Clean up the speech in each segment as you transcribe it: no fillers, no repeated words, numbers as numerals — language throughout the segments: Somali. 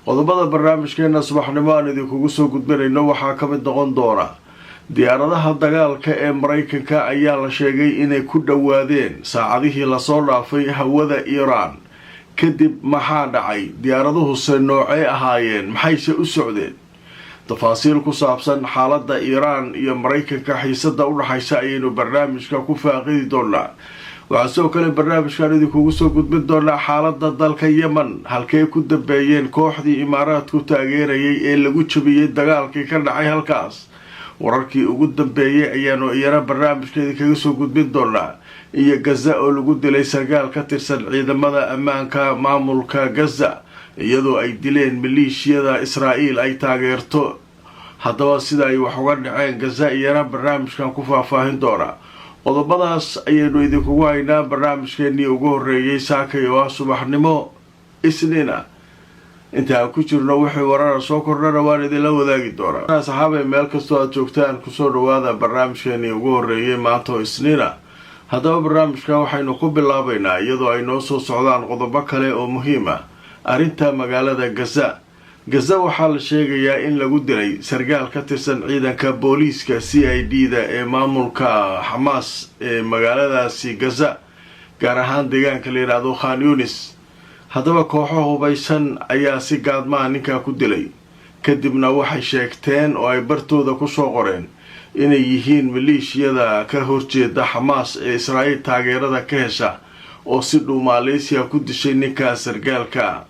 qodobada barnaamijkeena subaxnimo aan idinkugu soo gudbinayno waxaa ka mid noqon doona diyaaradaha dagaalka ee Mareykanka ayaa la sheegay inay ku dhawaadeen saacadihii la soo dhaafay hawada Iran kadib maxaa dhacay diyaaraduhu se noocay ahaayeen maxayse u socdeen tafaasiil ku saabsan xaaladda Iran iyo Mareykanka xiisada u dhaxaysa ayaynu barnaamijka ku faaqidi doonaa waxaa soo kale barnaamijkan idinkugu soo gudbin doonaa xaaladda dalka Yemen halkay ku dambeeyeen kooxdii Imaaraadku taageerayay ee lagu jabiyay dagaalkii ka dhacay halkaas wararkii ugu dambeeyay ayaanu iyana barnaamijka idinkaga soo gudbin doonaa iyo Gaza oo lagu dilay sargaal ka tirsan ciidamada ammaanka maamulka Gaza iyadoo ay dileen maleeshiyada Israa'iil ay taageerto haddaba sida ay wax uga dhaceen Gaza iyana barnaamijkan ku faahfaahin doonaa qodobadaas ayaynu idinkugu haynaa barnaamijkeenii ugu horreeyay saakay oo ah subaxnimo isniina inta ku jirno wixii warar soo kordhana waan idinla wadaagi doonaa saxaabay meel kastoo aad joogtaan kusoo dhawaada barnaamijkeenii ugu horreeyay maanta oo isniina haddaba barnaamijkan waxaynu ku bilaabaynaa iyadoo ay noo soo socdaan qodobo kale oo muhiim ah arrinta magaalada Gaza waxaa la sheegayaa in lagu dilay sargaal ka tirsan ciidanka booliiska CID-da ee maamulka Hamas ee magaaladaasi Gaza gaar ahaan deegaanka la yiraahdo Khan Yunis haddaba kooxo hubaysan ayaa si gaadmaa ninka ku dilay kadibna waxay sheegteen oo ay bartooda ku soo qoreen inay yihiin maleeshiyada ka horjeeda Hamas ee Israa'iil taageerada ka hesha oo si Malaysia ku dishay ninka sargaalka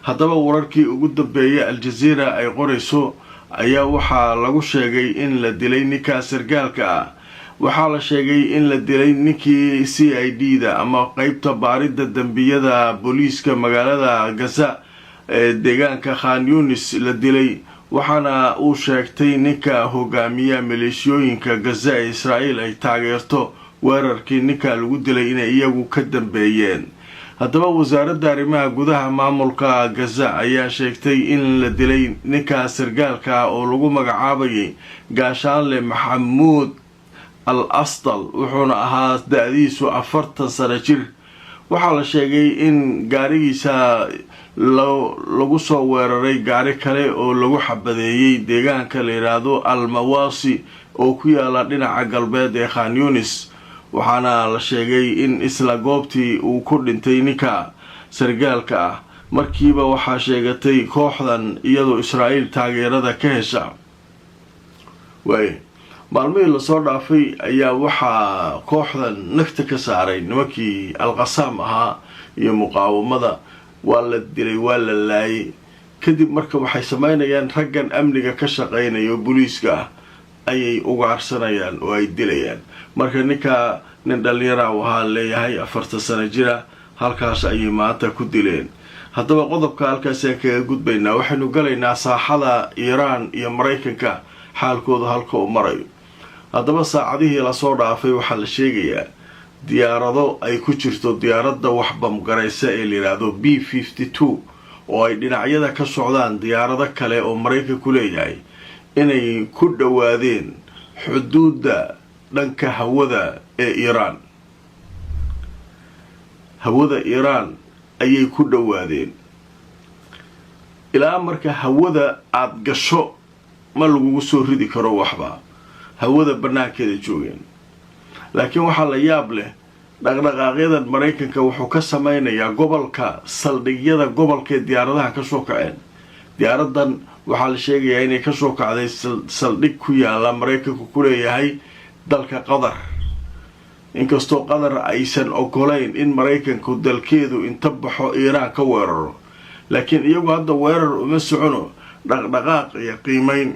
haddaba wararkii ugu dambeeyay Al Jazeera ay qorayso ayaa waxaa lagu sheegay in la dilay ninka sargaalka waxaa la sheegay in la dilay ninkii CID-da ama qaybta baarida dambiyada booliiska magaalada Gaza ee deegaanka Khan Yunis la dilay waxaana uu sheegtay ninka hogaamiya maleeshiyooyinka Gaza ee Israa'iil ay taageerto weerarkii ninka lagu dilay inay iyagu ka dambeeyeen haddaba wasaaradda arrimaha gudaha maamulka Gaza ayaa sheegtay in la dilay ninka sargaalka oo lagu magacaabayay gaashaanle Maxamuud al-Astal wuxuuna ahaa da'diisu 40 sano jir waxaa la sheegay in gaarigiisa lagu soo weeraray gaari kale oo lagu xabadeeyay deegaanka la yiraahdo Al-Mawasi oo ku yaala dhinaca galbeed ee Khan Yunis waxaana la sheegay in isla goobtii uu ku dhintay ninka sargaalka ah markiiba waxaa sheegatay kooxdan iyadoo Israa'iil taageerada ka hesha maalmihii lasoo dhaafay ayaa waxaa kooxdan nagta ka saaray nimankii Al-Qassam ahaa iyo muqaawamada waa la dilay waa la laayay kadib marka waxay sameynayaan raggan amniga ka shaqeynaya booliiska ayay ugaarsanayaan oo ay dilayaan marka ninka nin dhalinyaro ahaa leeyahay 40 sano jira halkaas ayay maanta ku dileen haddaba qodobka halkaas aan kaga gudbaynaa waxaynu galaynaa saaxada Iran iyo Mareykanka xaalkooda halka uu marayo haddaba saacadihii la soo dhaafay waxaa la sheegayaa diyaarado ay ku jirto diyaaradda wax bamgaraysa ee la yiraahdo B-52 oo ay dhinacyada ka socdaan diyaarado kale oo Mareykanku leeyahay inay ku dhawaadeen xuduudda dhanka hawada ee Iran ayay ku dhawaadeen ilaa marka hawada aad gasho ma lagu soo ridi karo waxba hawada banaankeeda joogeen laakiin waxaa la yaab leh dhaqdhaqaaqyadan Mareykanka wuxuu ka sameynayaa gobolka saldhigyada gobolka diyaaradaha ka soo kaceen diyaaradan waxaa la sheegayaa inay ka soo kacday saldhig ku yaala Mareykanku ku leeyahay dalka Qatar inkastoo Qatar aysan ogolayn in Mareykanku dalkeedu inta baxo Iran ka weeraro laakiin iyagu hadda weerar uma socono dhaqdhaqaaq iyo qiimeyn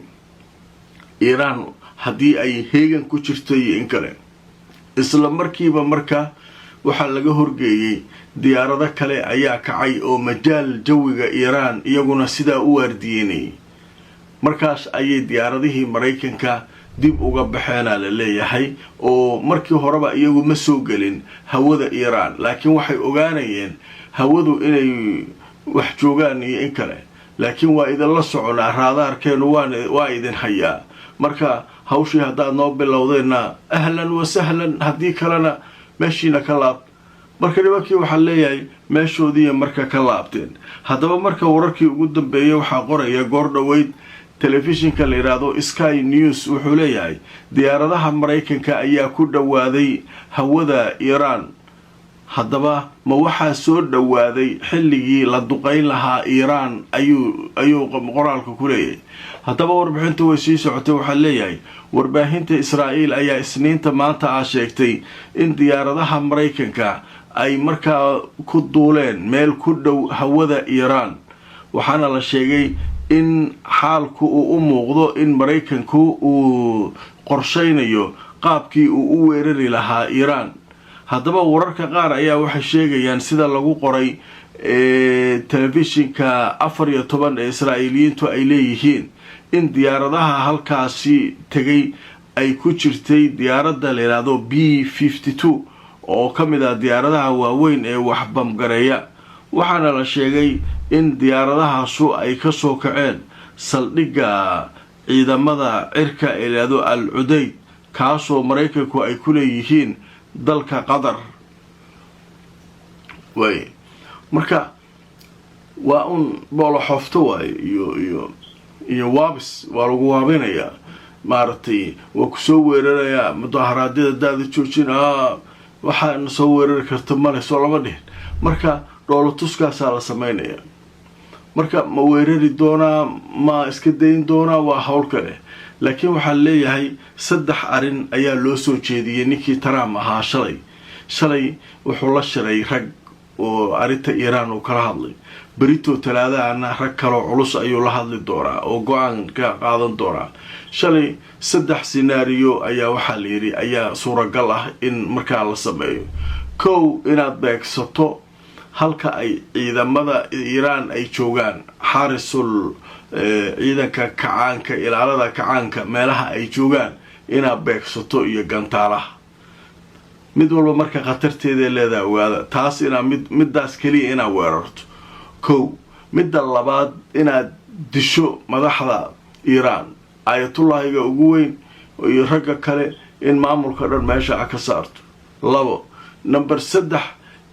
Iran haddii ay heegan ku jirtay in kale isla markiiba marka waxaa laga horgeeyay diyaarado kale ayaa kacay oo majaal jawiga Iran iyaguna sidaa u waardiyeynay markaas ayay diyaaradihii Mareykanka dib uga baxeen la leeyahay oo markii horeba iyagu ma soo galin hawada Iran laakiin waxay ogaanayeen hawadu inay wax joogaan iyo in kale laakiin waa idin la soconaa raadaarkeenu waa idin hayaa marka hawshii haddaad noo bilowdeena ahlan wa sahlan haddii kalena meeshiina ka laab marka nimankii waxaa leeyahay meeshoodii marka ka laabteen. haddaba marka wararkii ugu dambeeyay waxaa qoraya goor dhoweyd telefishinka la yiraahdo Sky News wuxuu leeyahay diyaaradaha Mareykanka ayaa ku dhawaaday hawada Iran. haddaba ma waxaa soo dhawaaday xilligii la duqeyn lahaa Iran ayuu qoraalka ku leeyahay. haddaba warbixinta way sii socotay waxaa leeyahay warbaahinta Israa'iil ayaa Isniinta maanta sheegtay in diyaaradaha Mareykanka ay markaa ku duuleen meel ku dhow hawada Iran. waxaana la sheegay in xaalku uu u muuqdo in Mareykanku uu qorsheynayo qaabkii uu u weerari lahaa Iran. haddaba wararka qaar ayaa waxay sheegayaan sida lagu qoray telefishinka 14 ee Israa'iiliyiintu ay leeyihiin in diyaaradaha halkaasi tagay ay ku jirtay diyaaradda la yiraahdo B-52 oo ka mid ah diyaaradaha waaweyn ee wax bamgareeya. waxaana la sheegay in diyaaradahaasu ay ka soo kaceen saldhigga ciidamada cirka ee la yiraahdo Al-Udeyd kaasoo Mareykanku ay ku leeyihiin dalka Qatar. marka waa boolo xofto waay iyo waabis waa lagu waabinayaa maaragtay waa ku soo weerarayaa mudaharaadyada daada joojin waxaana soo weerari karta male soo lama dhihin. marka dhoolo tuskaasaa la samaynayaa. marka ma weerari doonaa ma iska dayn doonaa waa hawl kale. laakiin waxaa leeyahay 3 arin ayaa loo soo jeediyay ninkii Trump ahaa shalay wuxuu la shiray rag oo arinta Iran uu kala hadlay. berito talaadaana rag kale culus ayuu la hadli doonaa oo go'aan ka qaadan doonaa. shalay 3 scenario ayaa waxaa la yiri ayaa suuragal ah in markaa la sameeyo. kow inaad beegsato halka ay ciidamada Iran ay joogaan xarisul ciidanka kacaanka ilaalada kacaanka meelaha ay joogaan inaad beegsato iyo gantaalaha mid walba marka khatarteeda leedahay ogaada taas ina midaas kaliya ina weerarto. kow midda labaad inaad disho madaxda Iran ayatullaahiga ugu weyn iyo ragga kale in maamulka dhan meesha ka saarto. labo number 3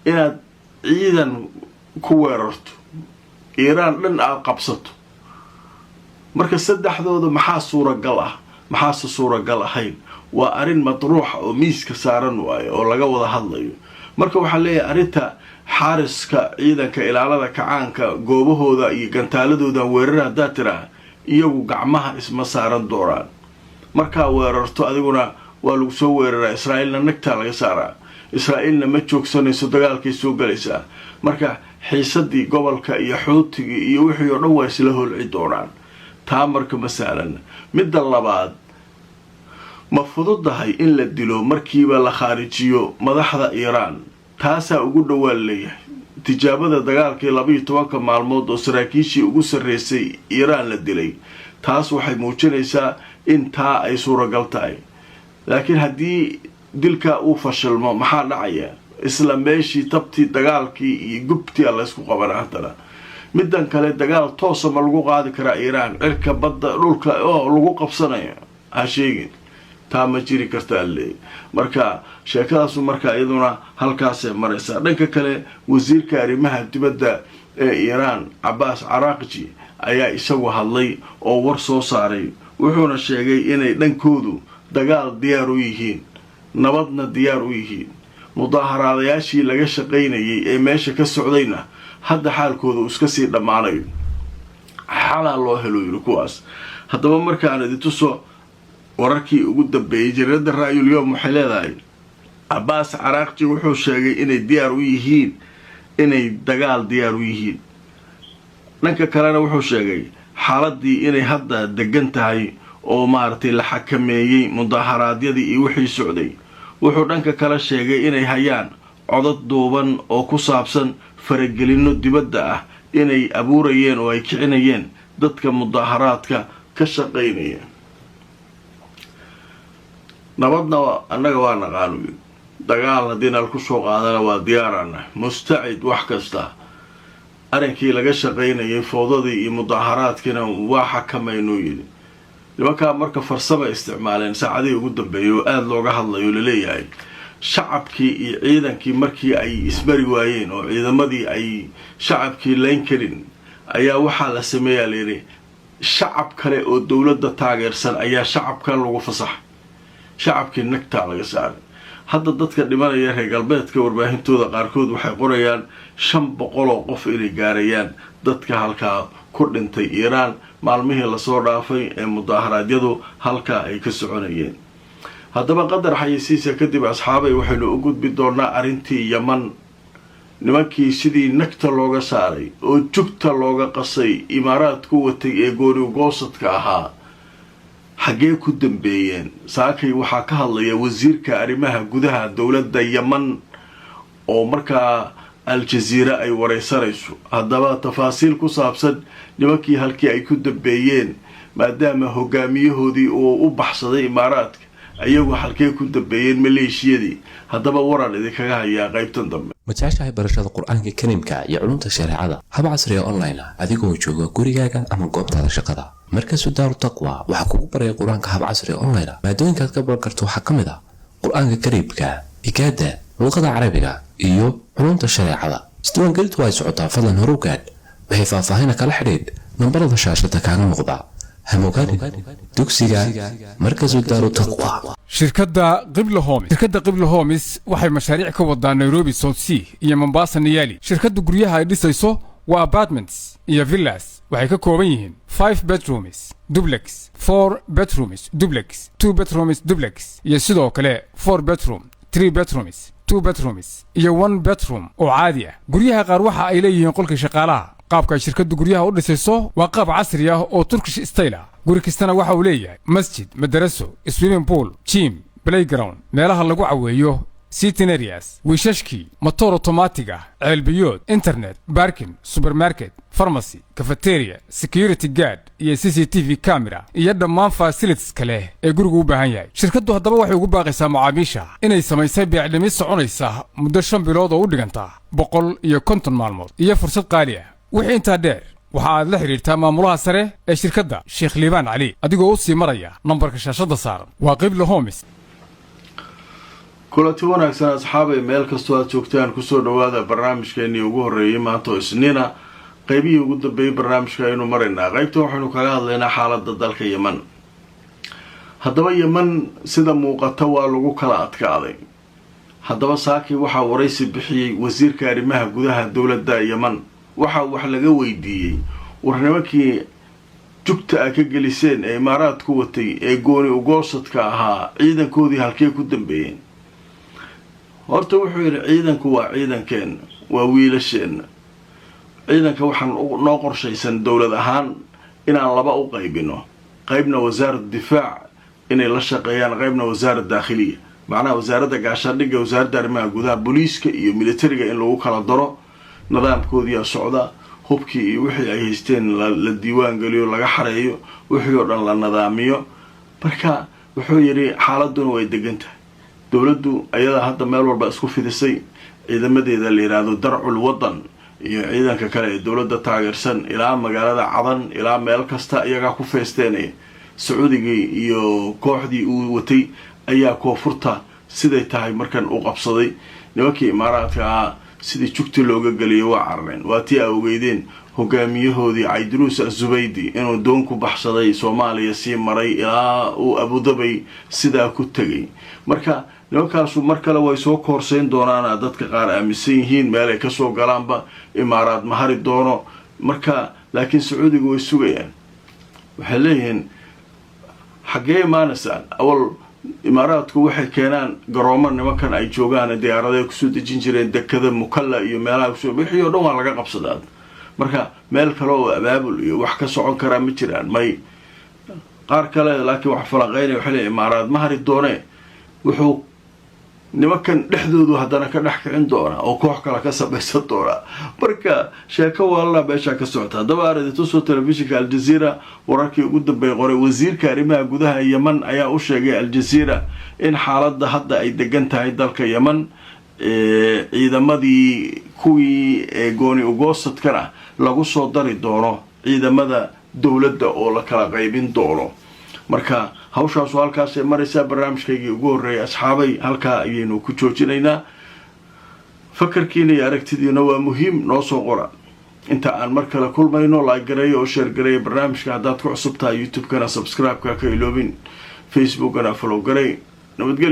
inaad ciidan ku weerarto Iran dhan aad qabsato. marka saddexdooda maxaa suuragal ah maxaa suuragal ahayn waa arin madruux oo miiska saaran waay oo laga wada hadlayo. marka waxa leeyahay arinta xariska ciidanka ilaalada kacaanka goobahooda iyo gantaaladooda weerara daatira iyagu gacmaha isma saaran dooraan. marka weerarto adiguna waa lagu soo weeraraa Israa'iilna nagta laga saaraa. Israa'iilna ma joogsanayso dagaalkay soo galaysaa. marka xiisadii gobolka iyo xuutiga iyo wixii oo dhan waa isla holci doonaan. taa marka masaalan midda labaad ma fududahay in la dilo markiiba la khaarijiyo madaxda Iran. taasaa ugu dhawaan leeyahay tijaabada dagaalkii 12 maalmood oo saraakiishii ugu sareysay Iran la dilay. taas waxay muujinaysaa in taa ay suuragal tahay. laakiin haddii dilka uu fashilmo maxaa dhacaya isla meeshii tabtii dagaalkii iyo gubtii la isku qabanaa. middan kale dagaal toos ma lagu qaadi karaa Iran cirka badda dhulka oo lagu qabsanayo ha sheegin taa ma jiri kartaa leey. marka sheekadaas marka iyaduna halkaas ay maraysaa. dhanka kale wasiirka arrimaha dibadda ee Iran Abbas Araghchi ayaa isagu hadlay oo war soo saaray. wuxuuna sheegay inay dhankoodu dagaal diyaar u yihiin nabadna diyaar u yihiin. mudaaharaadayaashii laga shaqeynayay ee meesha ka socdayna hadda xaalkooda uu iska sii dhamaanayo xalaa loo helo yiri kuwaas. haddaba markaan idin tuso wararkii ugu dambeeyay jirada Raayul Yawm waxay leedahay Abbas Araghchi wuxuu sheegay inay diyaar u yihiin inay dagaal diyaar u yihiin. dhanka kalena wuxuu sheegay xaaladii inay hadda degan tahay oo maartay la xakameeyay mudaaharaadyadii iyo wixii socday. wuxuu dhanka kale sheegay inay hayaan codad duuban oo ku saabsan faragelino dibadda ah inay abuurayeen oo ay kicinayeen dadka mudaaharaadka ka shaqeynaya. nabadna annaga waa naqaano dagaal haddii nal ku soo qaadana waa diyaarana mustacid wax kasta. arrinkii laga shaqeynayay fowdadii iyo mudaaharaadkina waa xakameynoo yidhi. nimankaa marka farsamo isticmaaleen saacadii ugu dambeeyay oo aad looga hadlayo laleeyahay shacabkii iyo ciidankii markii ay isbari waayeen oo ciidamadii ay shacabkii layn karin ayaa waxaa la sameeyaa layidhi shacab kale oo dowladda taageersan ayaa shacabkan lagu fasaxay shacabkii nagtaa laga saaray hadda dadka dhimanaya reer galbeedka warbaahintooda qaarkood waxay qorayaan 500 oo qof inay gaarayaan dadka halkaa ku dhintay Iiraan maalmihii lasoo dhaafay ee mudaharaadyadu halkaa ay ka soconayeen haddaba qadar xayisiisa kadib asxaabay waxaynu u gudbi doonaa arrintii Yaman nimankii sidii nagta looga saaray oo jugta looga qasay imaaraadku watay ee gooni goosadka ahaa xagee ku dambeeyeen saakay waxaa ka hadlaya wasiirka arrimaha gudaha dowladda Yaman oo markaa Al-Jazeera ay wareysanayso haddaba tafaasiil ku saabsan nimankii halkii ay ku dambeeyeen maadaama hogaamiyahoodii uu u baxsaday imaaraadka ayagu halkee ku dambeeyeen maleeshiyadii haddaba waran idinkaga hayaa qaybtan dambe ma jeceshahay barashada qur-aanka kariimka iyo culumta shareecada hab casri ah online adigoo jooga gurigaaga ama goobtaada shaqada markaas Daaru Taqwa waxa kugu baraya qur-aanka hab casri online maadooyinka ka baran karto waxa kamid ah qur-aanka kariimka ikada luqada carabiga iyo culumta shareecada isdiiwaangelintu way socotaa fadlan horugaad waxay faahfaahin kala xiriir nambarada shaashada kaaga muuqda هموغادي دوكسيغا مركز دار التقوى شركة قبل هومس waxay mashaariic ka wadaan Nairobi South Sea iyo Mombasa Niyali shirkadu guryaha ay dhisayso waa apartments iyo villas waxay ka kooban yihiin 5 bedrooms duplex 4 bedrooms duplex 2 bedrooms duplex iyo sidoo kale 4 bedroom 3 bedrooms 2 bedrooms iyo 1 bedroom oo caadi ah guryaha qaar waxa ay leeyihiin qolka shaqaalaha qaabka shirkadu guryaha u dhisayso waa qaab casri ah oo Turkish style ah guri kastana waxa uu leeyahay masjid madraso swimming pool gym playground meelaha lagu caweeyo sitting areas wishashki motor automatic ah ceelbiyood internet parking supermarket pharmacy cafeteria security guard iyo CCTV camera iyo dhammaan facilities kale ee gurigu u baahan yahay shirkadu haddaba waxay ugu baaqaysaa macaamiisha inay samaysay beecdhimi soconaysa muddo 5 bilood oo u dhiganta 150 maalmood iyo fursad qaali ah wixii inta dheer waxa aad la xiriirtaa maamulaha sare ee shirkadda Sheikh Liban Ali adigoo u sii maraya nambarka shaashada saaran waa Qibla Homes kulanti wanaagsan asxaabay meel kastoo aad joogtaan kusoo dhawaada barnaamijkeennii ugu horeeyay maanta oo Isniina qaybihii ugu dambeeyay barnaamijka aynu maraynaa qaybta waxaynu kaga hadlaynaa xaaladda dalka Yemen haddaba Yemen sida muuqata waa lagu kala adkaaday haddaba saaki waxa waraysi bixiyay wasiirka arrimaha gudaha dowladda Yemen waxa wax laga weydiiyay warnimankii jugta ka geliseen ee imaaraadku watay ee gooni ugoosadka ahaa ciidankoodii halkee ku dambeeyeen horta wuxuu yiri ciidanku waa ciidankeen waa wiilasheen ciidanka waxaan noo qorshaysan dowlad ahaan inaan laba u qaybino qaybna wasaaradda difaac inay la shaqeeyaan qaybna wasaaradda daakhiliya macnaha wasaaradda gaashaandhigga wasaaradda arrimaha gudaha booliiska iyo militariga in lagu kala daro nidaamkoodii socda hubkii iyo wixii ay haysteen la diiwaan galiyo laga xareeyo wixii oo dhan la nidaamiyo marka wuxuu yiri xaaladuna way degan tahay dowladdu ayada hadda meel walba isku fidisay ciidamadeeda la yiraahdo darcul wadan iyo ciidanka kale ee dowladda taageersan ilaa magaalada Cadan ilaa meel kasta iyaga ku feesteenay Sacuudigii iyo kooxdii uu watay ayaa koonfurta siday tahay markan u qabsaday nimankii imaaraadka sidii jugta looga galiyay waa carreen waa tii awgeedeen hogaamiyahoodii Aydruus Az-Zubaydi inuu doon ku baxsaday Soomaaliya si maray ilaa uu Abu Dhabi sidaa ku tagay marka nimankaasu mar kale way soo koorsayn doonaan dadka qaar aaminsan yihiin meel ay ka soo galaanba imaaraad ma hari doono marka laakiin Sacuudigu way sugayaan waxay leeyihiin xagee maanasaan awal imaaraadku waxay keenaan garoomo nimankan ay joogaan diyaaradaha ku soo dejin jireen dekada Mukalla iyo meelaha ku soo bixiyay oo dhan waa laga qabsadaa marka meel kale oo abaabul iyo wax ka socon kara ma jiraan may qaar kale laakiin wax falaqeynay waxa leeyahay imaaraad ma hari doonee wuxuu nimankan dhexdoodu haddana ka dhex kicin doona oo koox kale ka sabaysan doona marka sheeko walaal beesha ka socota haddaba aradito soo telefishinka Al Jazeera wararkii ugu dambeeyay qoray wasiirka arrimaha gudaha Yemen ayaa u sheegay Al Jazeera in xaaladda hadda ay degan tahay dalka Yemen ciidamadii kuwii gooni ugoosadkana lagu soo dari doono ciidamada dowladda oo la kala qaybin doono marka hawshaas halkaas ay maraysaa barnaamijkaygii ugu horeeyay asxaabay halkaa ayaynu ku joojinaynaa fakarkiina iyo aragtidiina waa muhiim noo soo qora inta aan mar kale kulmayno like gareeyo oo share gareeyo barnaamijka haddaad ku cusub tahay youtube-kana subscribe-ka ka iloobin facebook-kana follow gareey nabadgelyo